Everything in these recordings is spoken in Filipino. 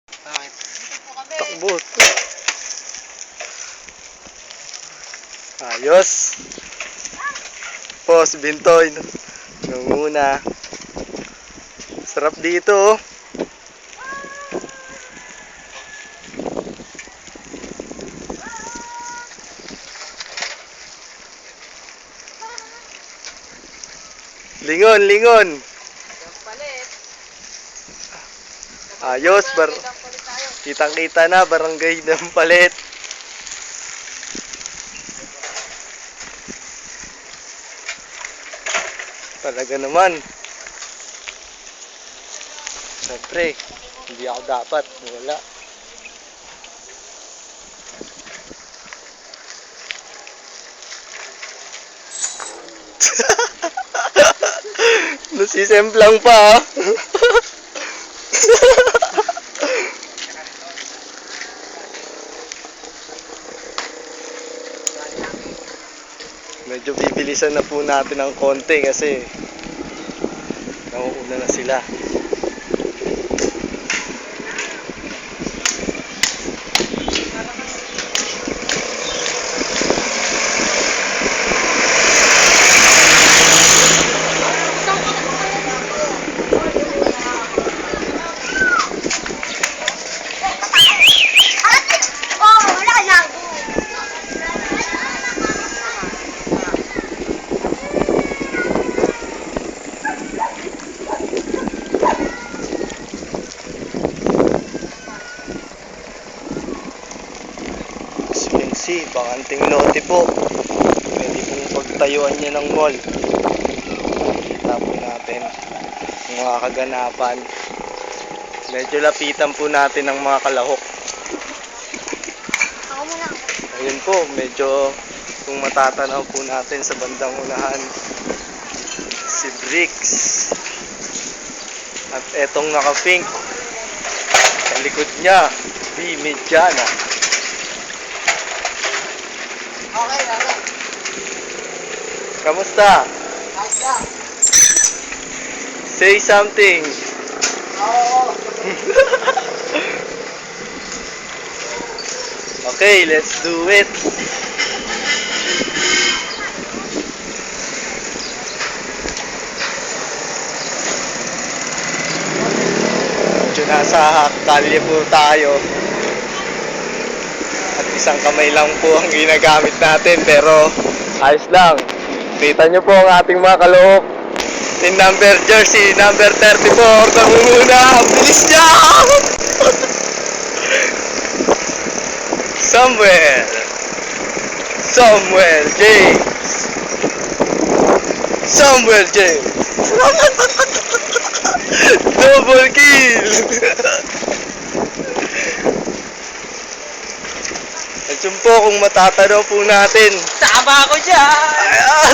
Bakit? Takbo. Ayos. Po, si Bintoy. Nanguna. Sarap dito, oh. Lingon, lingon. Palit. Ayos, kitang-kita na, barangay ng Palit. Talaga naman. Siyempre, hindi ako dapat. Wala. Nasisemplang pa, ah. Medyo bibilisan na po natin ng konti kasi nauuna na sila. Bakanting lote po. Pwede pong pagtayuan niya ng mall. Kita po natin ang mga kaganapan. Medyo lapitan po natin ang mga kalahok. Ayun po, medyo kung matatanaw po natin sa bandang unahan si Bricks. At etong naka-pink sa likod niya, B. Mediana. Okay. Kamusta? Say something. Okay, let's do it. Medyo nasa kalye po tayo. At isang kamay lang po ang ginagamit natin, pero ayos lang. Kita nyo po ang ating mga kalahok. Team number jersey, number 34, nangunguna. Ang bilis niya! Samuel James. Double kill! At yun po, kung matatanaw po natin. Tama ako dyan! Ayan!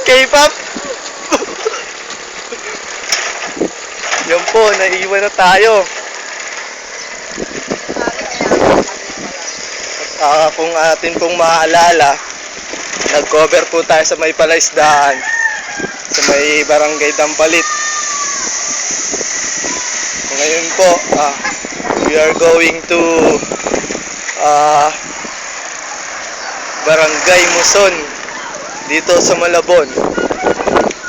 K-pop! Yan po, naiwan na tayo. At kung atin pong maaalala, nag-cover po tayo sa may palaisdaan, sa may barangay Dampalit. Ngayon po, we are going to Barangay Muson dito sa Malabon.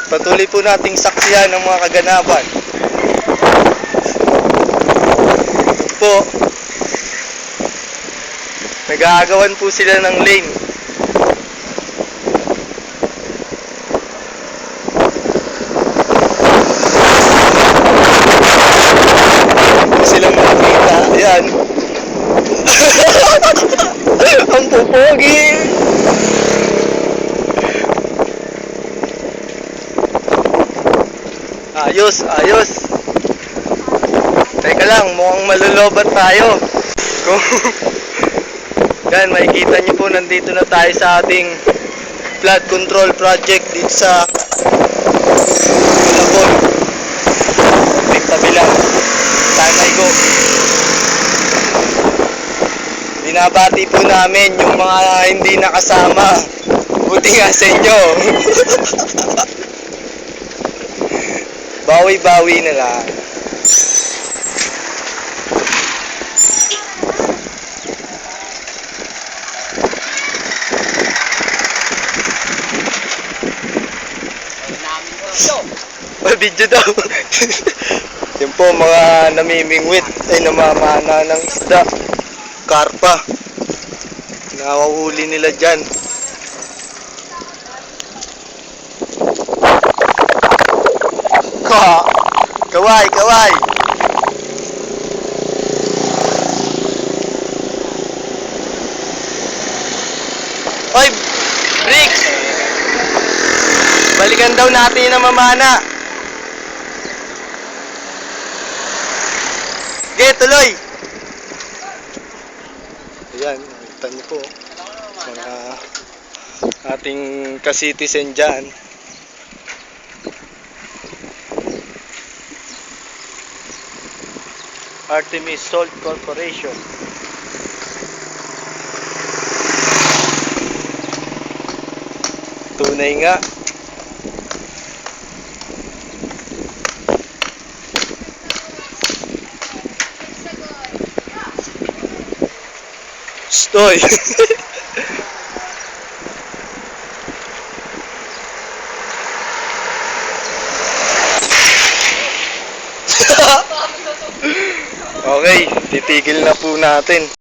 Patuloy po nating saksihan ng mga kaganapan. Po, nag-aagawan po sila ng lane. Silang nakita. Ayan. Ang pupogi. Ayos. Teka lang, mukhang malulobat tayo. Yan, makikita nyo po, nandito na tayo sa ating flood control project dito sa Malabon. Tabi lang. Time I go. Binabati po namin yung mga hindi nakasama. Buti nga sa inyo. Bawi-bawi na lang. video daw. Yun po mga namimingwit ay namamana ng isda. Karpa. Nakahuli nila dyan. Kaway, kaway. Oy, Bricks! Balikan daw natin yung namamana. Okay, tuloy. Ayan, nakita niyo po. Mga ating ka-citizen dyan. Artemis Salt Corporation. Tunay nga. Stoy. Okay, titigil na po natin.